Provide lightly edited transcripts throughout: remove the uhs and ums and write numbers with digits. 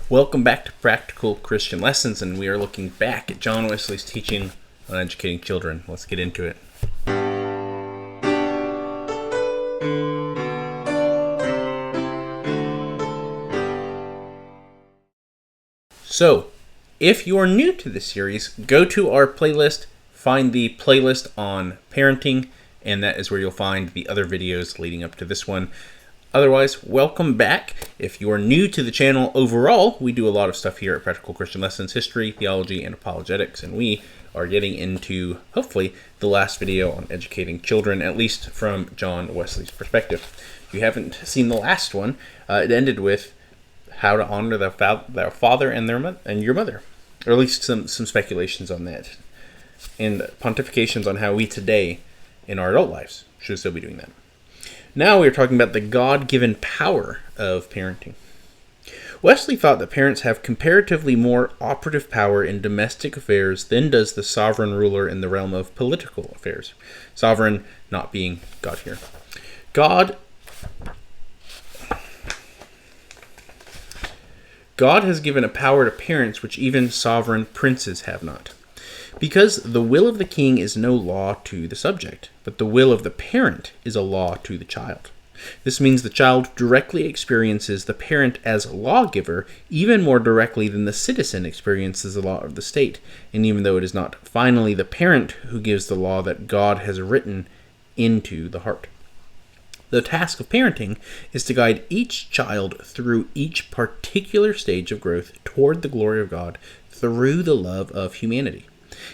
Welcome back to Practical Christian Lessons, and we are looking back at John Wesley's teaching on educating children. Let's get into it. So, if you are new to this series, go to our playlist, find the playlist on parenting, and that is where you'll find the other videos leading up to this one. Otherwise, welcome back. If you are new to the channel overall, we do a lot of stuff here at Practical Christian Lessons, history, theology, and apologetics, and we are getting into, hopefully, the last video on educating children, at least from John Wesley's perspective. If you haven't seen the last one, it ended with how to honor their father and your mother, or at least some speculations on that, and pontifications on how we today, in our adult lives, should still be doing that. Now we are talking about the God-given power of parenting. Wesley thought that parents have comparatively more operative power in domestic affairs than does the sovereign ruler in the realm of political affairs. Sovereign not being God here. God has given a power to parents which even sovereign princes have not. Because the will of the king is no law to the subject, but the will of the parent is a law to the child. This means the child directly experiences the parent as lawgiver even more directly than the citizen experiences the law of the state, and even though it is not finally the parent who gives the law that God has written into the heart. The task of parenting is to guide each child through each particular stage of growth toward the glory of God through the love of humanity.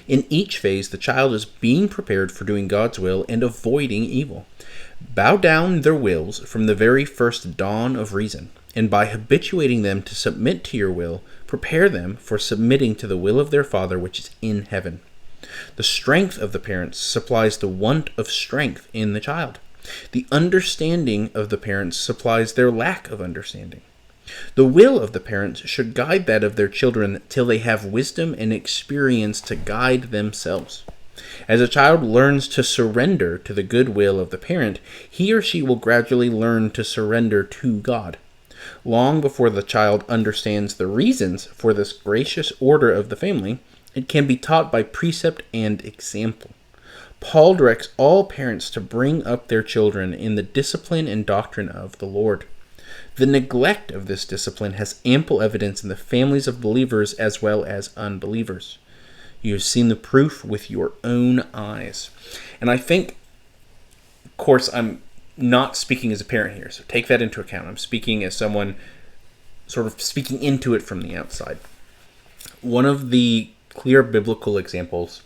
In each phase, the child is being prepared for doing God's will and avoiding evil. Bow down their wills from the very first dawn of reason, and by habituating them to submit to your will, prepare them for submitting to the will of their Father which is in heaven. The strength of the parents supplies the want of strength in the child. The understanding of the parents supplies their lack of understanding. The will of the parents should guide that of their children till they have wisdom and experience to guide themselves. As a child learns to surrender to the good will of the parent, he or she will gradually learn to surrender to God. Long before the child understands the reasons for this gracious order of the family, it can be taught by precept and example. Paul directs all parents to bring up their children in the discipline and doctrine of the Lord. The neglect of this discipline has ample evidence in the families of believers as well as unbelievers. You have seen the proof with your own eyes. And I think, of course, I'm not speaking as a parent here, so take that into account. I'm speaking as someone sort of speaking into it from the outside. One of the clear biblical examples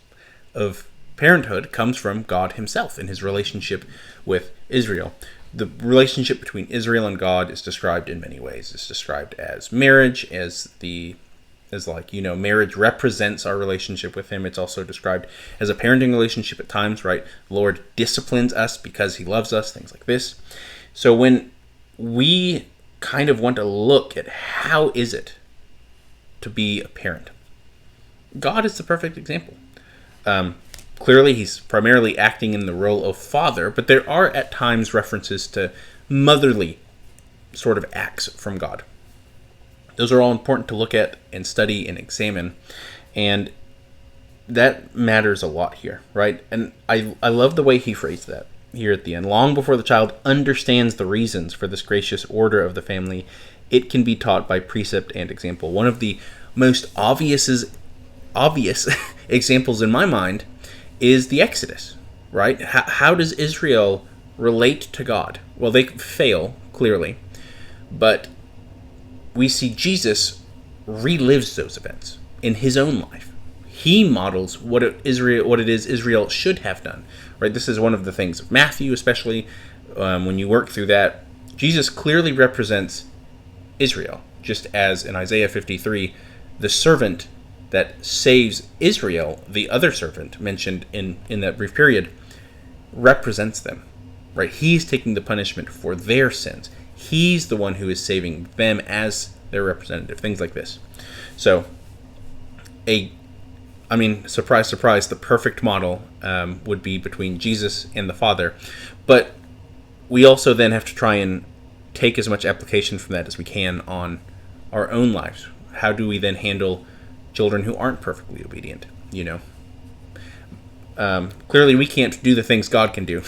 of parenthood comes from God himself in his relationship with Israel. The relationship between Israel and God is described in many ways. It's described as marriage, marriage represents our relationship with him. It's also described as a parenting relationship at times, right? The Lord disciplines us because he loves us, things like this. So when we kind of want to look at how is it to be a parent, God is the perfect example. Clearly, he's primarily acting in the role of father, but there are at times references to motherly sort of acts from God. Those are all important to look at and study and examine, and that matters a lot here, right? And I love the way he phrased that here at the end. Long before the child understands the reasons for this gracious order of the family, it can be taught by precept and example. One of the most obvious examples in my mind is the Exodus, right? How does Israel relate to God? Well, they fail, clearly, but we see Jesus relives those events in his own life. He models what it is Israel should have done, right? This is one of the things of Matthew, especially when you work through that. Jesus clearly represents Israel, just as in Isaiah 53, the servant that saves Israel, the other servant mentioned in that brief period, represents them, right? He's taking the punishment for their sins. He's the one who is saving them as their representative, things like this. So, surprise, surprise, the perfect model would be between Jesus and the Father. But we also then have to try and take as much application from that as we can on our own lives. How do we then handle children who aren't perfectly obedient? Clearly we can't do the things God can do,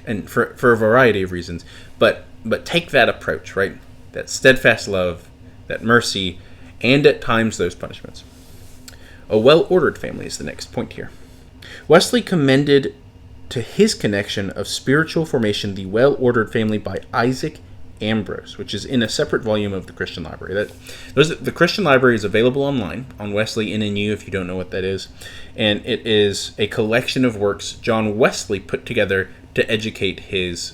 and for a variety of reasons. But take that approach, right? That steadfast love, that mercy, and at times those punishments. A well-ordered family is the next point here. Wesley commended to his connection of spiritual formation the well-ordered family by Isaac Ambrose, which is in a separate volume of the Christian Library. The Christian Library is available online on Wesley NNU if you don't know what that is, and it is a collection of works John Wesley put together to educate his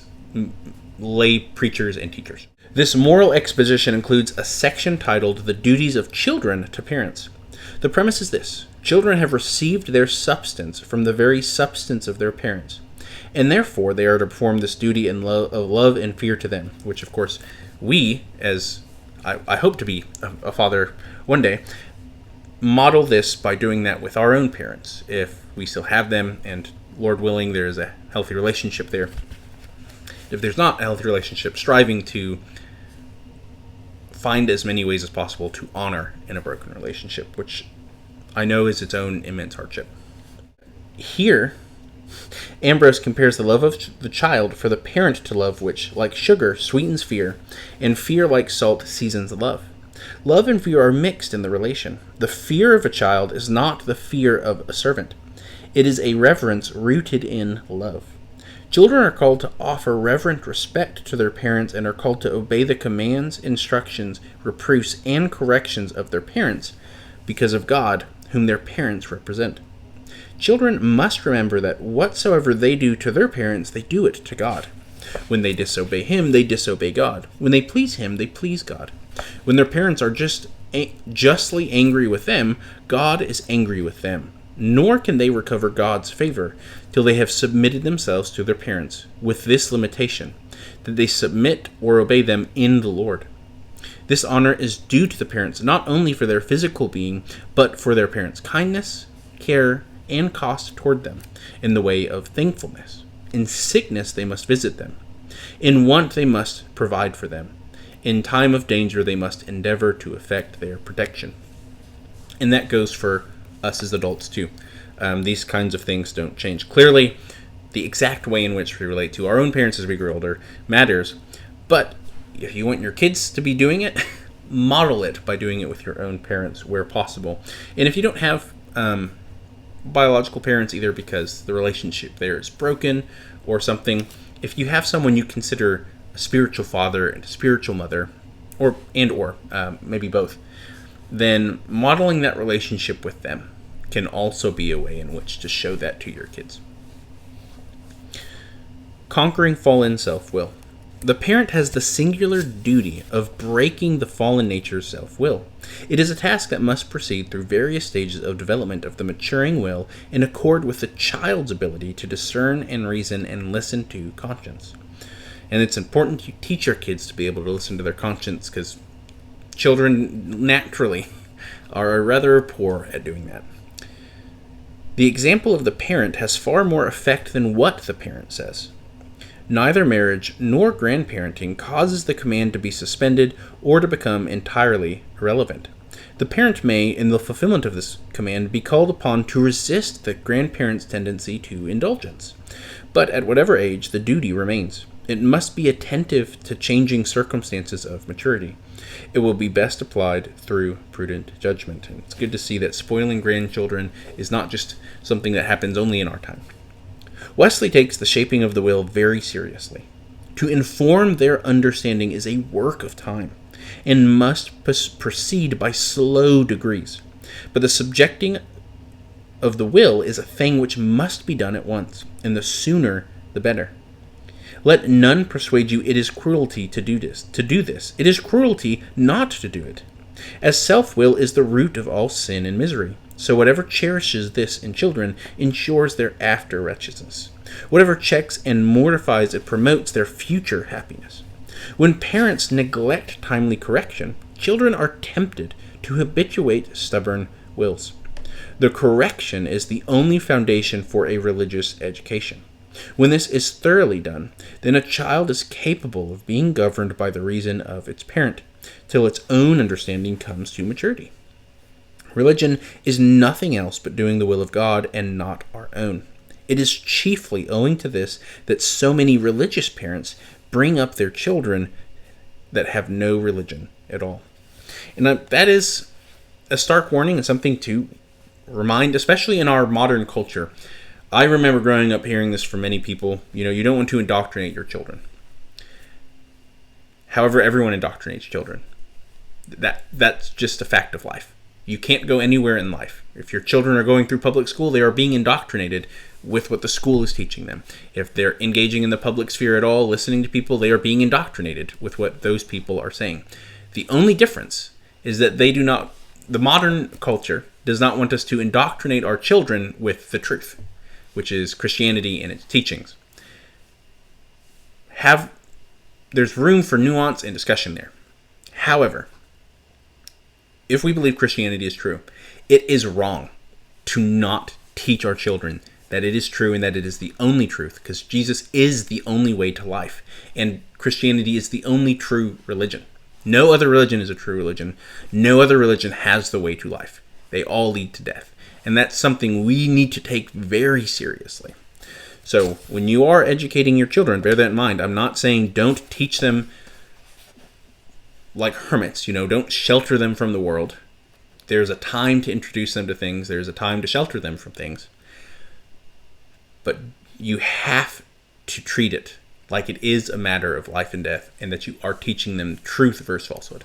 lay preachers and teachers. This moral exposition includes a section titled "The Duties of Children to Parents." The premise is this: children have received their substance from the very substance of their parents, and therefore they are to perform this duty in love and fear to them, which of course we, as I hope to be a father one day, model this by doing that with our own parents, if we still have them, and Lord willing there's a healthy relationship there. If there's not a healthy relationship, striving to find as many ways as possible to honor in a broken relationship, which I know is its own immense hardship. Here, Ambrose compares the love of the child for the parent to love, which, like sugar, sweetens fear, and fear, like salt, seasons love. Love and fear are mixed in the relation. The fear of a child is not the fear of a servant. It is a reverence rooted in love. Children are called to offer reverent respect to their parents and are called to obey the commands, instructions, reproofs, and corrections of their parents because of God, whom their parents represent. Children must remember that whatsoever they do to their parents, they do it to God. When they disobey Him, they disobey God. When they please Him, they please God. When their parents are justly angry with them, God is angry with them. Nor can they recover God's favor till they have submitted themselves to their parents, with this limitation, that they submit or obey them in the Lord. This honor is due to the parents not only for their physical being, but for their parents' kindness, care, and cost toward them, in the way of thankfulness. In sickness they must visit them. In want they must provide for them. In time of danger they must endeavor to effect their protection. And that goes for us as adults too. These kinds of things don't change. Clearly, the exact way in which we relate to our own parents as we grow older matters, but if you want your kids to be doing it, model it by doing it with your own parents where possible. And if you don't have biological parents, either because the relationship there is broken or something, if you have someone you consider a spiritual father and a spiritual mother, or maybe both, then modeling that relationship with them can also be a way in which to show that to your kids. Conquering fallen self-will. The parent has the singular duty of breaking the fallen nature's self-will. It is a task that must proceed through various stages of development of the maturing will in accord with the child's ability to discern and reason and listen to conscience. And it's important to teach your kids to be able to listen to their conscience, because children naturally are rather poor at doing that. The example of the parent has far more effect than what the parent says. Neither marriage nor grandparenting causes the command to be suspended or to become entirely irrelevant. The parent may, in the fulfillment of this command, be called upon to resist the grandparent's tendency to indulgence. But at whatever age, the duty remains. It must be attentive to changing circumstances of maturity. It will be best applied through prudent judgment. And it's good to see that spoiling grandchildren is not just something that happens only in our time. Wesley takes the shaping of the will very seriously. To inform their understanding is a work of time, and must proceed by slow degrees. But the subjecting of the will is a thing which must be done at once, and the sooner the better. Let none persuade you it is cruelty to do this. It is cruelty not to do it. As self-will is the root of all sin and misery, so whatever cherishes this in children ensures their after wretchedness. Whatever checks and mortifies it promotes their future happiness. When parents neglect timely correction, children are tempted to habituate stubborn wills. The correction is the only foundation for a religious education. When this is thoroughly done, then a child is capable of being governed by the reason of its parent. till its own understanding comes to maturity. Religion is nothing else but doing the will of God and not our own. It is chiefly owing to this that so many religious parents bring up their children that have no religion at all. And that is a stark warning and something to remind, especially in our modern culture. I remember growing up hearing this from many people. You don't want to indoctrinate your children. However, everyone indoctrinates children. That's just a fact of life. You can't go anywhere in life. If your children are going through public school, they are being indoctrinated with what the school is teaching them. If they're engaging in the public sphere at all, listening to people, they are being indoctrinated with what those people are saying. The only difference is that the modern culture does not want us to indoctrinate our children with the truth, which is Christianity and its teachings. There's room for nuance and discussion there. However, if we believe Christianity is true, it is wrong to not teach our children that it is true and that it is the only truth, because Jesus is the only way to life, and Christianity is the only true religion. No other religion is a true religion. No other religion has the way to life. They all lead to death. And that's something we need to take very seriously. So when you are educating your children, bear that in mind. I'm not saying don't teach them like hermits. Don't shelter them from the world. There's a time to introduce them to things. There's a time to shelter them from things. But you have to treat it like it is a matter of life and death, and that you are teaching them truth versus falsehood.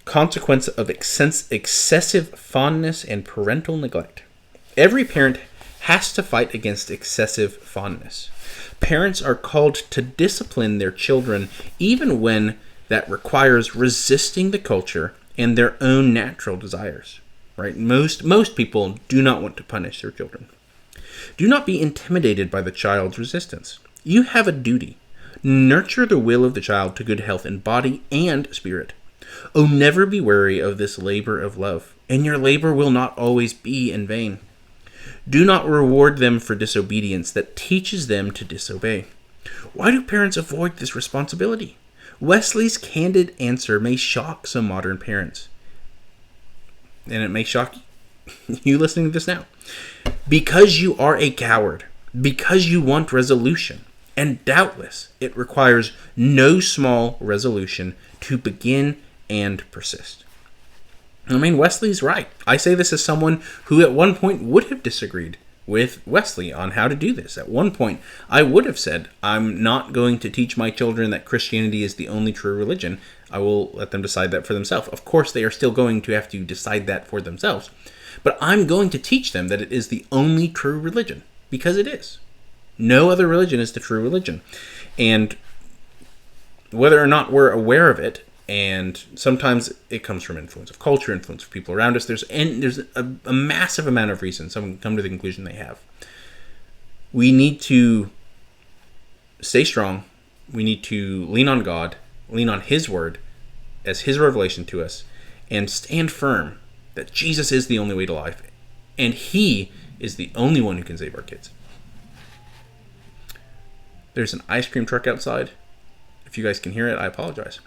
Consequence of excessive fondness and parental neglect. Every parent has to fight against excessive fondness. Parents are called to discipline their children even when that requires resisting the culture and their own natural desires. Right? Most people do not want to punish their children. Do not be intimidated by the child's resistance. You have a duty. Nurture the will of the child to good health in body and spirit. Oh, never be weary of this labor of love, and your labor will not always be in vain. Do not reward them for disobedience that teaches them to disobey. Why do parents avoid this responsibility? Wesley's candid answer may shock some modern parents. And it may shock you listening to this now. Because you are a coward, because you want resolution, and doubtless it requires no small resolution to begin and persist. Wesley's right. I say this as someone who at one point would have disagreed with Wesley on how to do this. At one point, I would have said, I'm not going to teach my children that Christianity is the only true religion. I will let them decide that for themselves. Of course, they are still going to have to decide that for themselves. But I'm going to teach them that it is the only true religion, because it is. No other religion is the true religion. And whether or not we're aware of it, and sometimes it comes from influence of culture, influence of people around us, there's a massive amount of reasons some come to the conclusion they have. We need to stay strong. We need to lean on God, lean on His Word as His revelation to us, and stand firm that Jesus is the only way to life, and He is the only one who can save our kids. There's an ice cream truck outside. If you guys can hear it, I apologize.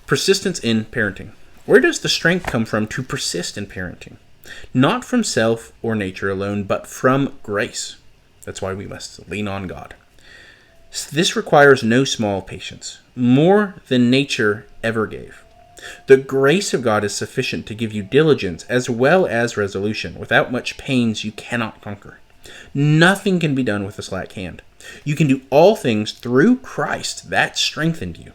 Persistence in parenting. Where does the strength come from to persist in parenting? Not from self or nature alone, but from grace. That's why we must lean on God. This requires no small patience, more than nature ever gave. The grace of God is sufficient to give you diligence as well as resolution. Without much pains, you cannot conquer. Nothing can be done with a slack hand. You can do all things through Christ that strengthened you.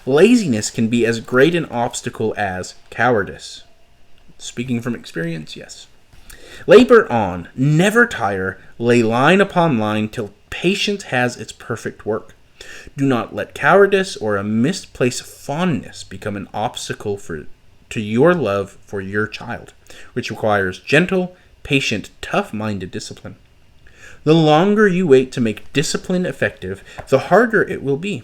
Laziness can be as great an obstacle as cowardice. Speaking from experience, yes. Labor on, never tire, lay line upon line till patience has its perfect work. Do not let cowardice or a misplaced fondness become an obstacle to your love for your child, which requires gentle, patient, tough-minded discipline. The longer you wait to make discipline effective, the harder it will be.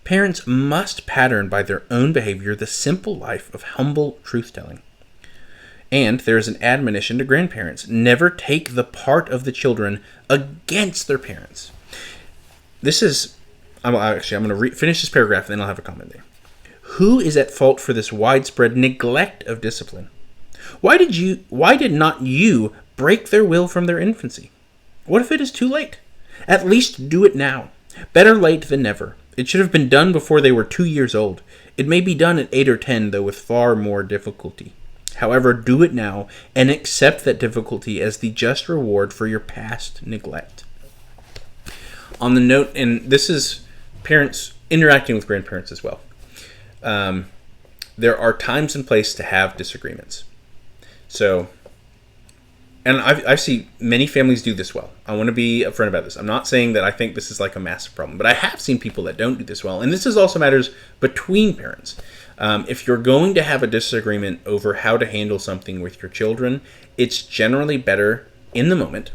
Parents must pattern by their own behavior the simple life of humble truth-telling. And there is an admonition to grandparents. Never take the part of the children against their parents. This is I'm going to finish this paragraph and then I'll have a comment there. Who is at fault for this widespread neglect of discipline? Why did not you break their will from their infancy? What if it is too late? At least do it now. Better late than never. It should have been done before they were 2 years old. It may be done at 8 or 10, though with far more difficulty. However, do it now and accept that difficulty as the just reward for your past neglect. On the note, and this is parents interacting with grandparents as well. There are times and places to have disagreements. So, and I see many families do this well. I want to be upfront about this. I'm not saying that I think this is like a massive problem, but I have seen people that don't do this well. And this is also matters between parents. If you're going to have a disagreement over how to handle something with your children, it's generally better in the moment.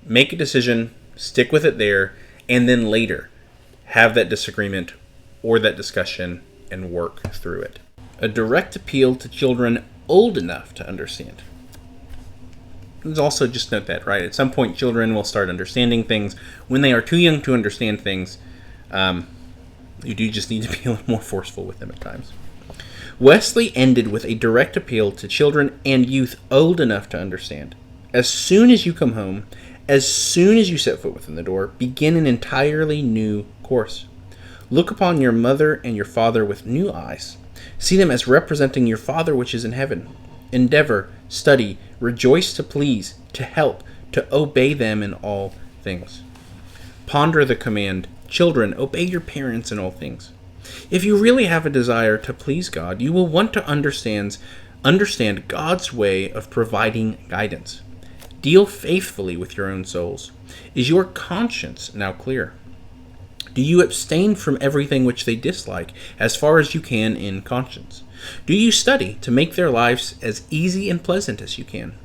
Make a decision, stick with it there, and then later have that disagreement or that discussion and work through it. A direct appeal to children old enough to understand. Let's also just note that, right? At some point, children will start understanding things. When they are too young to understand things, you do just need to be a little more forceful with them at times. Wesley ended with a direct appeal to children and youth old enough to understand. As soon as you come home, as soon as you set foot within the door, begin an entirely new course. Look upon your mother and your father with new eyes. See them as representing your Father which is in heaven. Endeavor, study, rejoice to please, to help, to obey them in all things. Ponder the command, children, obey your parents in all things. If you really have a desire to please God, you will want to understand God's way of providing guidance. Deal faithfully with your own souls. Is your conscience now clear? Do you abstain from everything which they dislike, as far as you can in conscience? Do you study to make their lives as easy and pleasant as you can?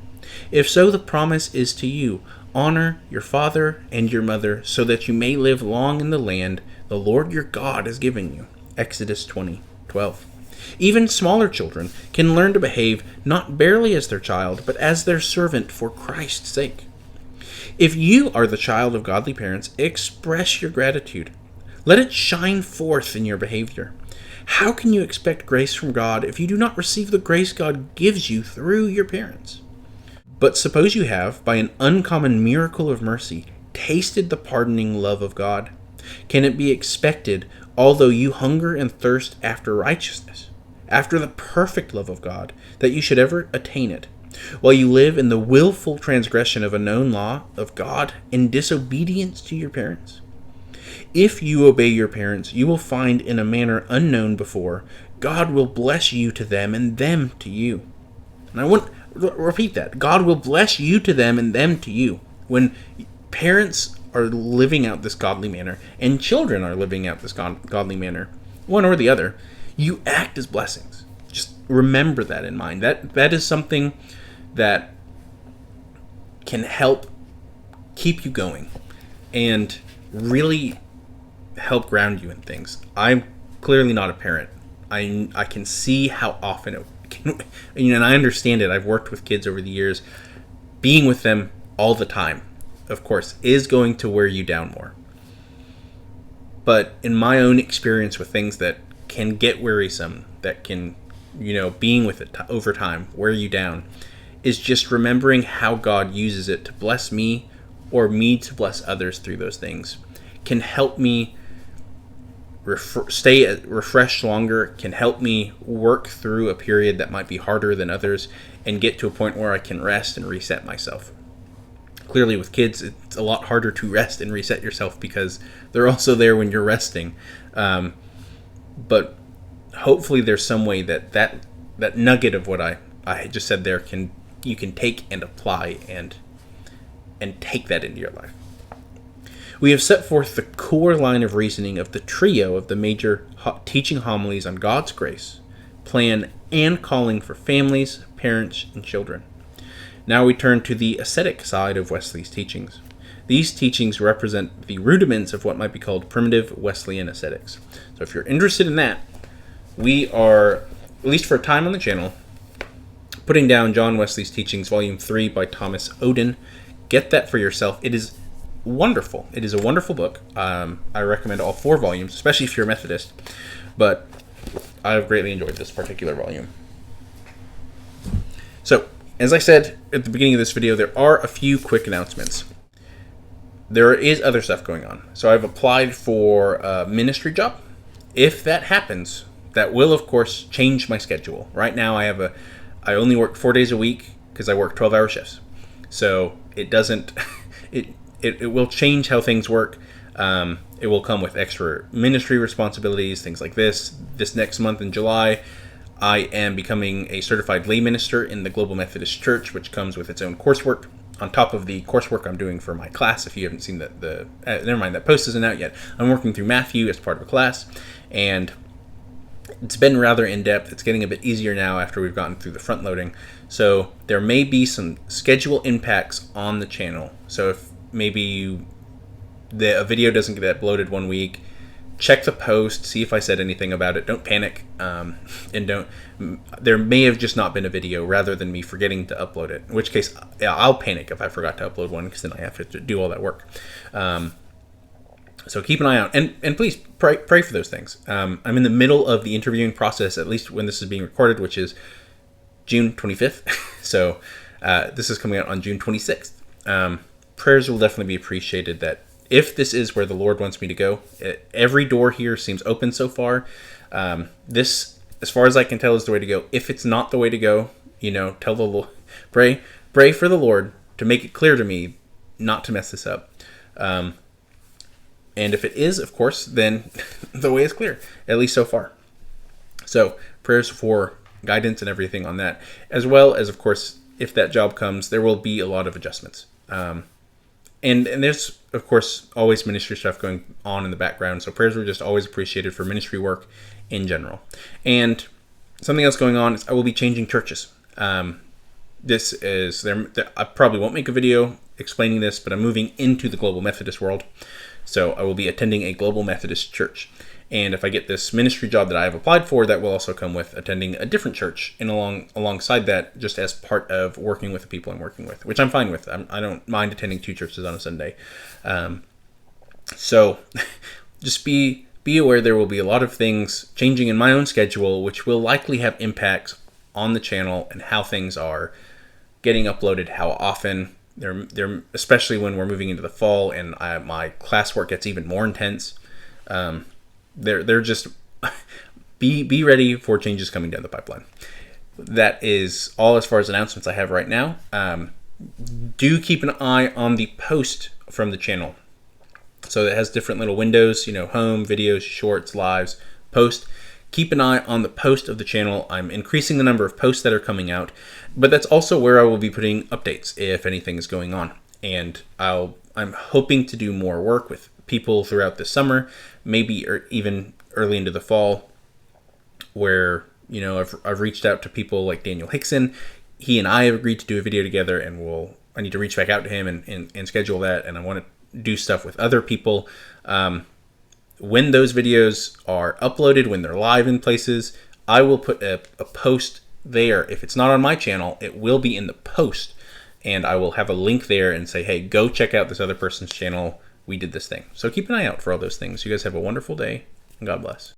If so, the promise is to you. Honor your father and your mother, so that you may live long in the land the Lord your God has given you. Exodus 20:12. Even smaller children can learn to behave not barely as their child, but as their servant for Christ's sake. If you are the child of godly parents, express your gratitude. Let it shine forth in your behavior. How can you expect grace from God if you do not receive the grace God gives you through your parents? But suppose you have, by an uncommon miracle of mercy, tasted the pardoning love of God. Can it be expected, although you hunger and thirst after righteousness, after the perfect love of God, that you should ever attain it, while you live in the willful transgression of a known law of God in disobedience to your parents? If you obey your parents, you will find in a manner unknown before, God will bless you to them and them to you. And I want to repeat that. God will bless you to them and them to you. When parents are living out this godly manner and children are living out this godly manner, one or the other, you act as blessings. Just remember that in mind. That is something that can help keep you going and really help ground you in things. I'm clearly not a parent. I can see how often it can, and I understand it. I've worked with kids over the years. Being with them all the time, of course, is going to wear you down more. But in my own experience with things that can get wearisome, that can, being with it over time, wear you down, is just remembering how God uses it to bless me or me to bless others through those things. Can help me stay refreshed longer, can help me work through a period that might be harder than others and get to a point where I can rest and reset myself. Clearly with kids, it's a lot harder to rest and reset yourself because they're also there when you're resting. But hopefully there's some way that nugget of what I just said there you can take and apply and take that into your life. We have set forth the core line of reasoning of the trio of the major teaching homilies on God's grace, plan, and calling for families, parents, and children. Now we turn to the ascetic side of Wesley's teachings. These teachings represent the rudiments of what might be called primitive Wesleyan ascetics. So if you're interested in that, we are, at least for a time on the channel, putting down John Wesley's Teachings, Volume 3 by Thomas Oden. Get that for yourself. It is wonderful. It is a wonderful book. I recommend all 4 volumes, especially if you're a Methodist. But I've greatly enjoyed this particular volume. So, as I said at the beginning of this video, there are a few quick announcements. There is other stuff going on. So I've applied for a ministry job. If that happens, that will, of course, change my schedule. Right now, I only work 4 days a week because I work 12-hour shifts. So it doesn't, it will change how things work. It will come with extra ministry responsibilities, things like this. This next month in July, I am becoming a certified lay minister in the Global Methodist Church, which comes with its own coursework. On top of the coursework I'm doing for my class, if you haven't seen never mind, that post isn't out yet. I'm working through Matthew as part of a class, and it's been rather in-depth. It's getting a bit easier now after we've gotten through the front loading. So there may be some schedule impacts on the channel. So if maybe a video doesn't get uploaded one week, check the post, see if I said anything about it. Don't panic, and there may have just not been a video rather than me forgetting to upload it, in which case I'll panic if I forgot to upload one, because then I have to do all that work. So keep an eye out, and please pray for those things. I'm in the middle of the interviewing process, at least when this is being recorded, which is June 25th. So this is coming out on June 26th. Prayers will definitely be appreciated that if this is where the Lord wants me to go. Every door here seems open so far. This, as far as I can tell, is the way to go. If it's not the way to go, tell the Lord, pray for the Lord to make it clear to me not to mess this up. And if it is, of course, then the way is clear, at least so far. So prayers for guidance and everything on that, as well as, of course, if that job comes, there will be a lot of adjustments. And there's, of course, always ministry stuff going on in the background. So prayers are just always appreciated for ministry work in general. And something else going on is I will be changing churches. This is, I probably won't make a video explaining this, but I'm moving into the Global Methodist world. So I will be attending a Global Methodist church. And if I get this ministry job that I have applied for, that will also come with attending a different church and alongside that, just as part of working with the people I'm working with, which I'm fine with. I don't mind attending 2 churches on a Sunday. So just be aware there will be a lot of things changing in my own schedule, which will likely have impacts on the channel and how things are getting uploaded, how often. They're especially when we're moving into the fall and my classwork gets even more intense. They're just be ready for changes coming down the pipeline. That is all as far as announcements I have right now. Do keep an eye on the post from the channel. So it has different little windows, home, videos, shorts, lives, post. Keep an eye on the post of the channel. I'm increasing the number of posts that are coming out, but that's also where I will be putting updates if anything is going on. And I'm hoping to do more work with people throughout the summer, maybe or even early into the fall, where I've reached out to people like Daniel Hickson. He and I have agreed to do a video together, and I need to reach back out to him and schedule that. And I want to do stuff with other people. When those videos are uploaded, when they're live in places, I will put a post there. If it's not on my channel, it will be in the post, and I will have a link there and say, hey, go check out this other person's channel. We did this thing. So keep an eye out for all those things. You guys have a wonderful day, and God bless.